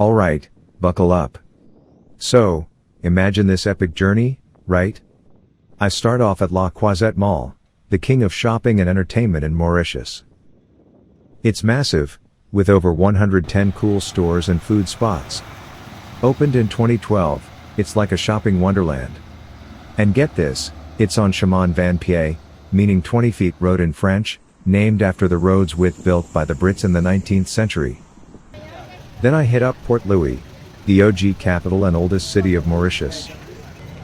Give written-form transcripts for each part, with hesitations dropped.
Alright, buckle up. So, imagine this epic journey, right? I start off at La Croisette Mall, the king of shopping and entertainment in Mauritius. It's massive, with over 110 cool stores and food spots. Opened in 2012, it's like a shopping wonderland. And get this, it's on Chemin Vingt Pieds, meaning 20 feet road in French, named after the road's width built by the Brits in the 19th century. Then I hit up Port Louis, the OG capital and oldest city of Mauritius.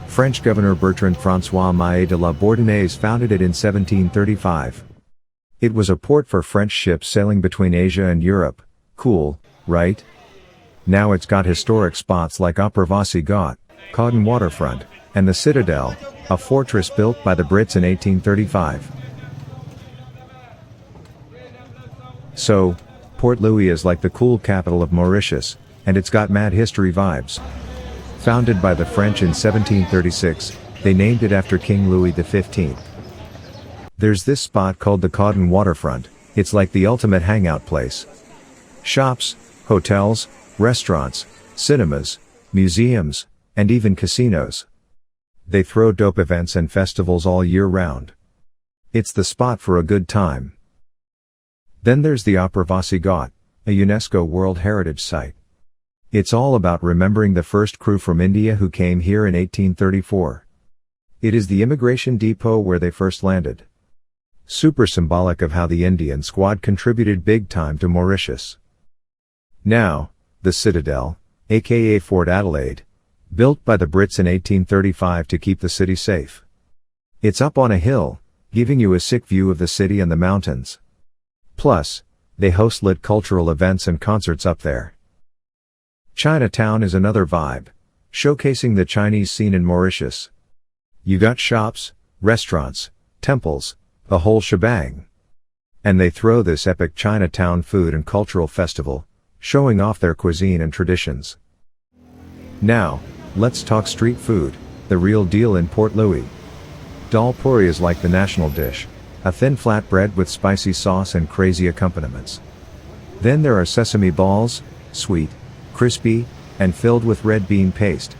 French Governor Bertrand-François Mahé de la Bourdonnais founded it in 1735. It was a port for French ships sailing between Asia and Europe. Cool, right? Now it's got historic spots like Aapravasi Ghat, Caudan Waterfront, and the Citadel, a fortress built by the Brits in 1835. So, Port Louis is like the cool capital of Mauritius, and it's got mad history vibes. Founded by the French in 1736, they named it after King Louis XV. There's this spot called the Caudan Waterfront. It's like the ultimate hangout place. Shops, hotels, restaurants, cinemas, museums, and even casinos. They throw dope events and festivals all year round. It's the spot for a good time. Then there's the Aapravasi Ghat, a UNESCO World Heritage Site. It's all about remembering the first crew from India who came here in 1834. It is the immigration depot where they first landed. Super symbolic of how the Indian squad contributed big time to Mauritius. Now, the Citadel, aka Fort Adelaide, built by the Brits in 1835 to keep the city safe. It's up on a hill, giving you a sick view of the city and the mountains. Plus, they host lit cultural events and concerts up there. Chinatown is another vibe, showcasing the Chinese scene in Mauritius. You got shops, restaurants, temples, the whole shebang. And they throw this epic Chinatown food and cultural festival, showing off their cuisine and traditions. Now, let's talk street food, the real deal in Port Louis. Dal puri is like the national dish, a thin flatbread with spicy sauce and crazy accompaniments. Then there are sesame balls, sweet, crispy, and filled with red bean paste.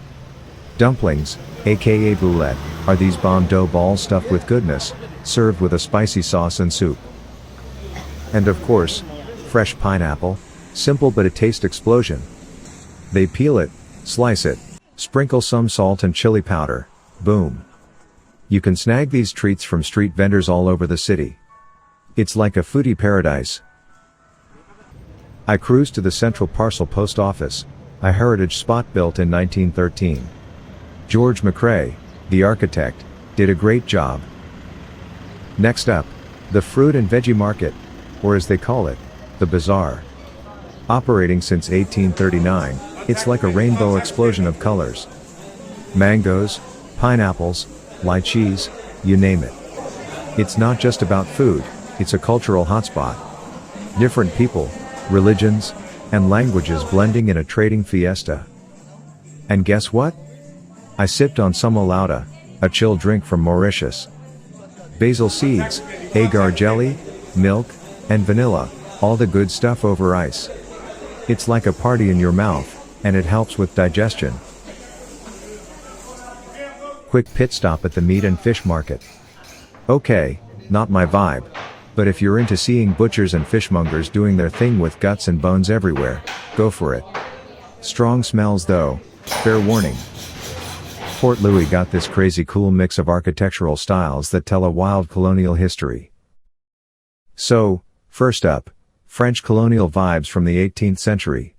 Dumplings, aka boulette, are these bomb dough balls stuffed with goodness, served with a spicy sauce and soup. And of course, fresh pineapple, simple but a taste explosion. They peel it, slice it, sprinkle some salt and chili powder, boom. You can snag these treats from street vendors all over the city. It's like a foodie paradise. I cruised to the Central Parcel Post Office, a heritage spot built in 1913. George McRae, the architect, did a great job. Next up, the Fruit and Veggie Market, or as they call it, the Bazaar. Operating since 1839, it's like a rainbow explosion of colors. Mangoes, pineapples, lychees, you name it. It's not just about food, it's a cultural hotspot. Different people, religions, and languages blending in a trading fiesta. And guess what? I sipped on some olauta, a chill drink from Mauritius. Basil seeds, agar jelly, milk, and vanilla, all the good stuff over ice. It's like a party in your mouth, and it helps with digestion. Quick pit stop at the meat and fish market. Okay, not my vibe, but if you're into seeing butchers and fishmongers doing their thing with guts and bones everywhere, go for it. Strong smells though, fair warning. Port Louis got this crazy cool mix of architectural styles that tell a wild colonial history. So, first up, French colonial vibes from the 18th century.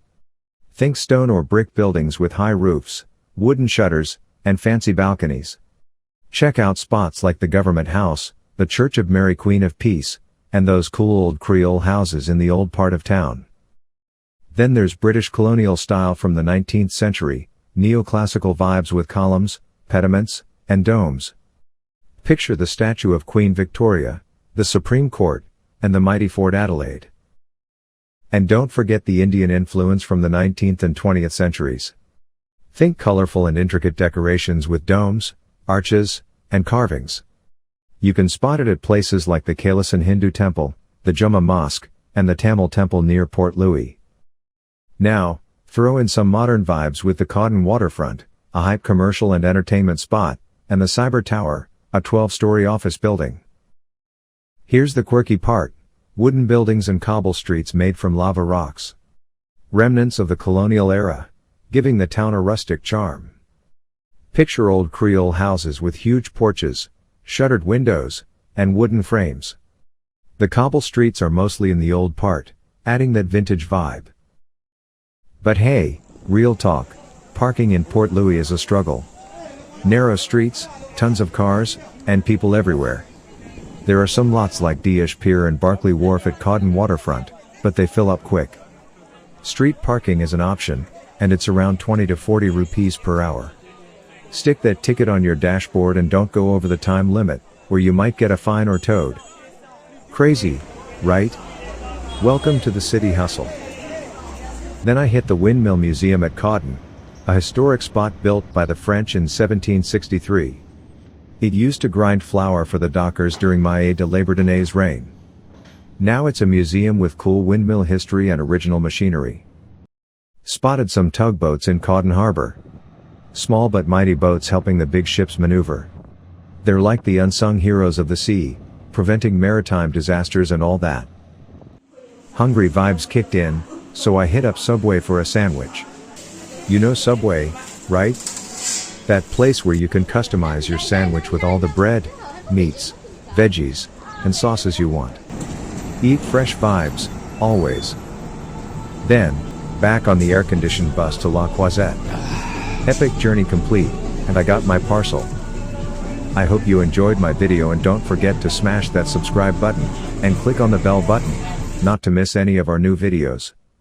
Think stone or brick buildings with high roofs, wooden shutters, and fancy balconies. Check out spots like the Government House, the Church of Mary Queen of Peace, and those cool old Creole houses in the old part of town. Then there's British colonial style from the 19th century, neoclassical vibes with columns, pediments, and domes. Picture the statue of Queen Victoria, the Supreme Court, and the mighty Fort Adelaide. And don't forget the Indian influence from the 19th and 20th centuries. Think colorful and intricate decorations with domes, arches, and carvings. You can spot it at places like the Kailasan Hindu Temple, the Juma Mosque, and the Tamil Temple near Port Louis. Now, Throw in some modern vibes with the Caudan Waterfront, a hype commercial and entertainment spot, and the Cyber Tower, a 12-story office building. Here's the quirky part: wooden buildings and cobble streets made from lava rocks. Remnants of the colonial era, giving the town a rustic charm. Picture old Creole houses with huge porches, shuttered windows, and wooden frames. The cobble streets are mostly in the old part, adding that vintage vibe. But hey, real talk, parking in Port Louis is a struggle. Narrow streets, tons of cars, and people everywhere. There are some lots like Dish Pier and Barclay Wharf at Caudan Waterfront, but they fill up quick. Street parking is an option, and it's around 20 to 40 rupees per hour. Stick that ticket on your dashboard and don't go over the time limit, or you might get a fine or towed. Crazy, right? Welcome to the city hustle. Then I hit the Windmill Museum at Caudan, a historic spot built by the French in 1763. It used to grind flour for the dockers during Mahé de Bourdonnais' reign. Now it's a museum with cool windmill history and original machinery. Spotted some tugboats in Caudan Harbor. Small but mighty boats helping the big ships maneuver. They're like the unsung heroes of the sea, preventing maritime disasters and all that. Hungry vibes kicked in, so I hit up Subway for a sandwich. You know Subway, right? That place where you can customize your sandwich with all the bread, meats, veggies, and sauces you want. Eat fresh vibes, always. Then, back on the air-conditioned bus to La Croisette. Epic journey complete, and I got my parcel. I hope you enjoyed my video, and don't forget to smash that subscribe button, and click on the bell button, not to miss any of our new videos.